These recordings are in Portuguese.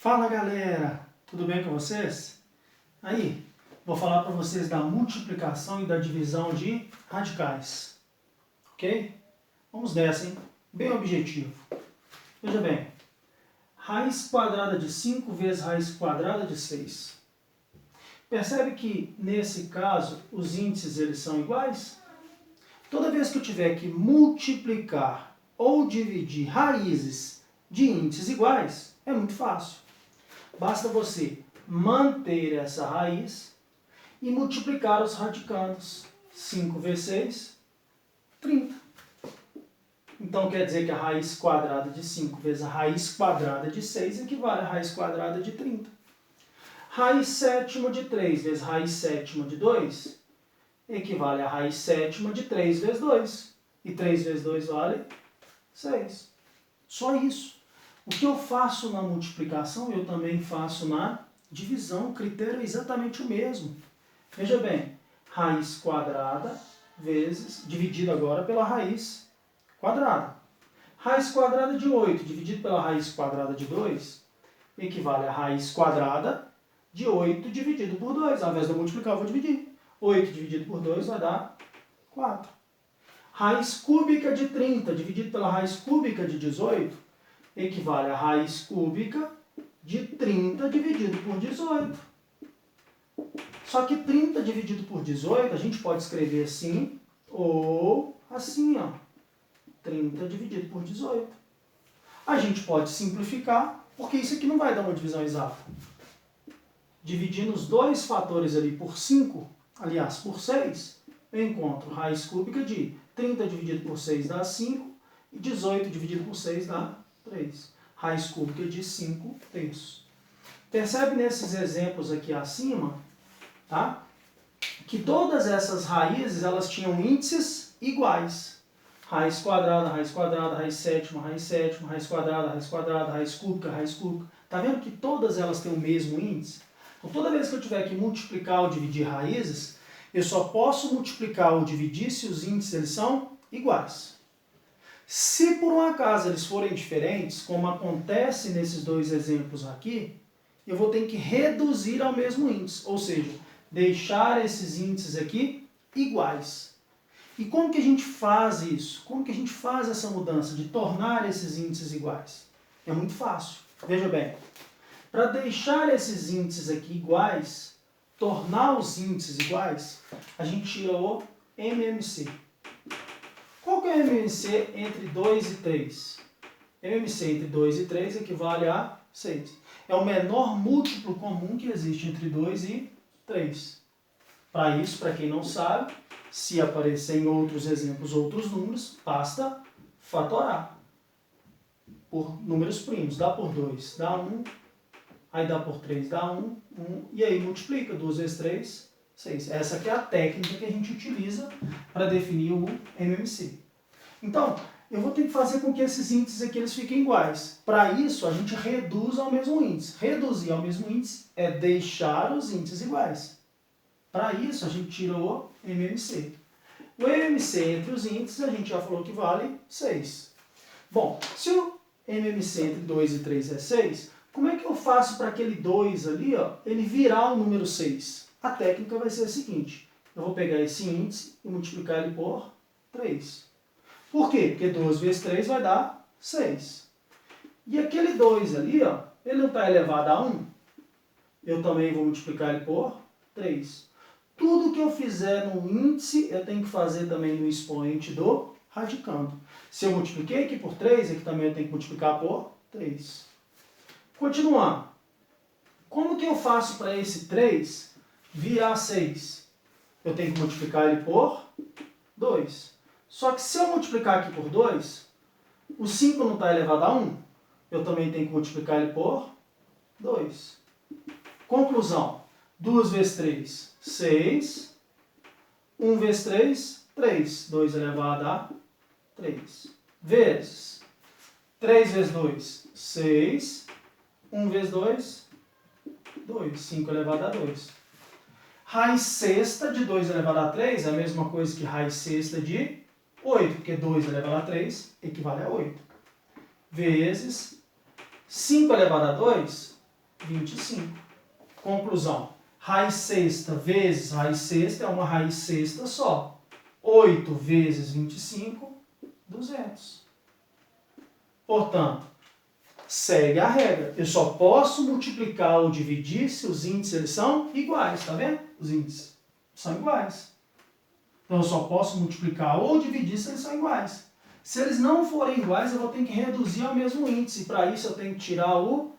Fala galera, tudo bem com vocês? Aí, vou falar para vocês da multiplicação e da divisão de radicais, ok? Vamos nessa, hein? Bem objetivo. Veja bem, raiz quadrada de 5 vezes raiz quadrada de 6. Percebe que, nesse caso, os índices eles são iguais? Toda vez que eu tiver que multiplicar ou dividir raízes de índices iguais, é muito fácil. Basta você manter essa raiz e multiplicar os radicandos. 5 vezes 6, 30. Então quer dizer que a raiz quadrada de 5 vezes a raiz quadrada de 6 equivale a raiz quadrada de 30. Raiz sétima de 3 vezes raiz sétima de 2 equivale a raiz sétima de 3 vezes 2. E 3 vezes 2 vale 6. Só isso. O que eu faço na multiplicação, eu também faço na divisão. O critério é exatamente o mesmo. Veja bem, raiz quadrada vezes, dividido agora pela raiz quadrada. Raiz quadrada de 8 dividido pela raiz quadrada de 2 equivale a raiz quadrada de 8 dividido por 2. Ao invés de eu multiplicar, eu vou dividir. 8 dividido por 2 vai dar 4. Raiz cúbica de 30 dividido pela raiz cúbica de 18 equivale a raiz cúbica de 30 dividido por 18. Só que 30 dividido por 18 a gente pode escrever assim ou assim, ó. 30 dividido por 18. A gente pode simplificar, porque isso aqui não vai dar uma divisão exata. Dividindo os dois fatores ali por 5, aliás, por 6, eu encontro raiz cúbica de 30 dividido por 6 dá 5 e 18 dividido por 6 dá 3. Raiz cúbica de 5 terços. Percebe nesses exemplos aqui acima, tá? Que todas essas raízes elas tinham índices iguais. Raiz quadrada, raiz sétima, raiz quadrada, raiz cúbica, raiz cúbica. Tá vendo que todas elas têm o mesmo índice? Então toda vez que eu tiver que multiplicar ou dividir raízes, eu só posso multiplicar ou dividir se os índices eles são iguais. Se por um acaso eles forem diferentes, como acontece nesses dois exemplos aqui, eu vou ter que reduzir ao mesmo índice, ou seja, deixar esses índices aqui iguais. E como que a gente faz isso? Como que a gente faz essa mudança de tornar esses índices iguais? É muito fácil. Veja bem, para deixar esses índices aqui iguais, tornar os índices iguais, a gente tira o MMC. Qual que é o MMC entre 2 e 3? MMC entre 2 e 3 equivale a 6. É o menor múltiplo comum que existe entre 2 e 3. Para isso, para quem não sabe, se aparecer em outros exemplos outros números, basta fatorar por números primos. Dá por 2, dá 1, aí dá por 3, dá 1, e aí multiplica. 2 vezes 3, 6. Essa aqui é a técnica que a gente utiliza para definir o MMC. Então, eu vou ter que fazer com que esses índices aqui eles fiquem iguais. Para isso, a gente reduz ao mesmo índice. Reduzir ao mesmo índice é deixar os índices iguais. Para isso, a gente tira o MMC. O MMC entre os índices, a gente já falou que vale 6. Bom, se o MMC entre 2 e 3 é 6, como é que eu faço para aquele 2 ali, ó, ele virar o número 6? A técnica vai ser a seguinte. Eu vou pegar esse índice e multiplicar ele por 3. Por quê? Porque 2 vezes 3 vai dar 6. E aquele 2 ali, ó, ele não está elevado a 1? Eu também vou multiplicar ele por 3. Tudo que eu fizer no índice, eu tenho que fazer também no expoente do radicando. Se eu multipliquei aqui por 3, aqui também eu tenho que multiplicar por 3. Continuando. Como que eu faço para esse 3 virar 6? Eu tenho que multiplicar ele por 2. Só que se eu multiplicar aqui por 2, o 5 não está elevado a 1, eu também tenho que multiplicar ele por 2. Conclusão. 2 vezes 3, 6. 1 vezes 3, 3. 2 elevado a 3. Vezes 3 vezes 2, 6. 1 vezes 2, 2. 5 elevado a 2. Raiz sexta de 2 elevado a 3 é a mesma coisa que raiz sexta de 8, porque 2 elevado a 3 equivale a 8. Vezes 5 elevado a 2, 25. Conclusão. Raiz sexta vezes raiz sexta é uma raiz sexta só. 8 vezes 25, 200. Portanto, segue a regra. Eu só posso multiplicar ou dividir se os índices eles são iguais, tá vendo? Os índices são iguais. Então, eu só posso multiplicar ou dividir se eles são iguais. Se eles não forem iguais, eu vou ter que reduzir ao mesmo índice. Para isso, eu tenho que tirar o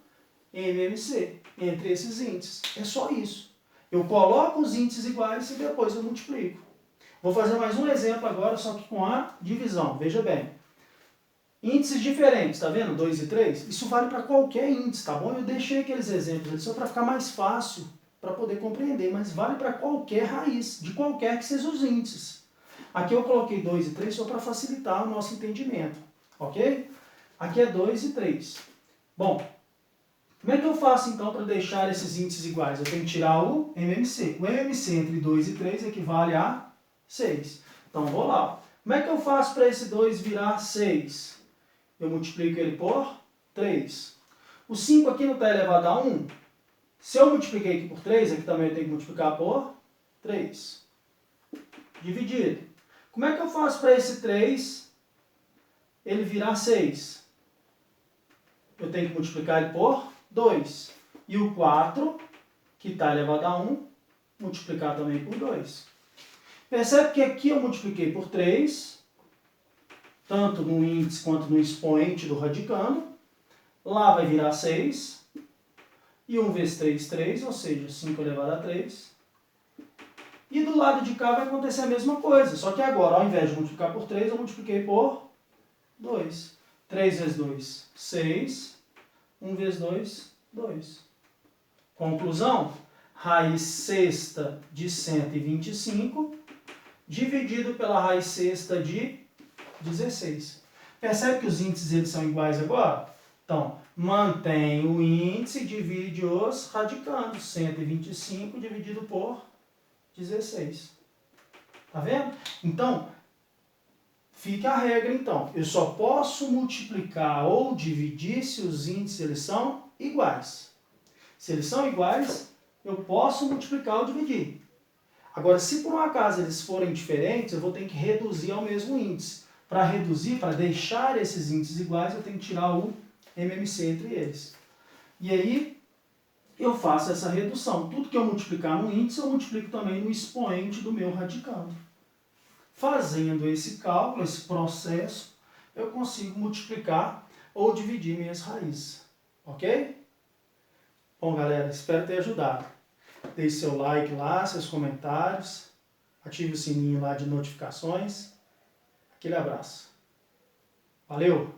MMC entre esses índices. É só isso. Eu coloco os índices iguais e depois eu multiplico. Vou fazer mais um exemplo agora, só que com a divisão. Veja bem. Índices diferentes, tá vendo? 2 e 3. Isso vale para qualquer índice, tá bom? Eu deixei aqueles exemplos ali só para ficar mais fácil para poder compreender, mas vale para qualquer raiz, de qualquer que sejam os índices. Aqui eu coloquei 2 e 3 só para facilitar o nosso entendimento, ok? Aqui é 2 e 3. Bom, como é que eu faço então para deixar esses índices iguais? Eu tenho que tirar o MMC. O MMC entre 2 e 3 equivale a 6. Então vou lá. Como é que eu faço para esse 2 virar 6? Eu multiplico ele por 3. O 5 aqui não está elevado a 1? Se eu multipliquei aqui por 3, aqui também eu tenho que multiplicar por 3. Dividido. Como é que eu faço para esse 3 ele virar 6? Eu tenho que multiplicar ele por 2. E o 4, que está elevado a 1, multiplicar também por 2. Percebe que aqui eu multipliquei por 3, tanto no índice quanto no expoente do radicando. Lá vai virar 6. E 1 vezes 3, 3, ou seja, 5 elevado a 3. E do lado de cá vai acontecer a mesma coisa, só que agora, ao invés de multiplicar por 3, eu multipliquei por 2. 3 vezes 2, 6. 1 vezes 2, 2. Conclusão, raiz sexta de 125 dividido pela raiz sexta de 16. Percebe que os índices eles são iguais agora? Então, mantém o índice e divide os radicandos. 125 dividido por 16. Tá vendo? Então, fica a regra então. Eu só posso multiplicar ou dividir se os índices eles são iguais. Se eles são iguais, eu posso multiplicar ou dividir. Agora, se por um acaso eles forem diferentes, eu vou ter que reduzir ao mesmo índice. Para reduzir, para deixar esses índices iguais, eu tenho que tirar o MMC entre eles. E aí, eu faço essa redução. Tudo que eu multiplicar no índice, eu multiplico também no expoente do meu radicando. Fazendo esse cálculo, esse processo, eu consigo multiplicar ou dividir minhas raízes. Ok? Bom, galera, espero ter ajudado. Deixe seu like lá, seus comentários. Ative o sininho lá de notificações. Aquele abraço. Valeu!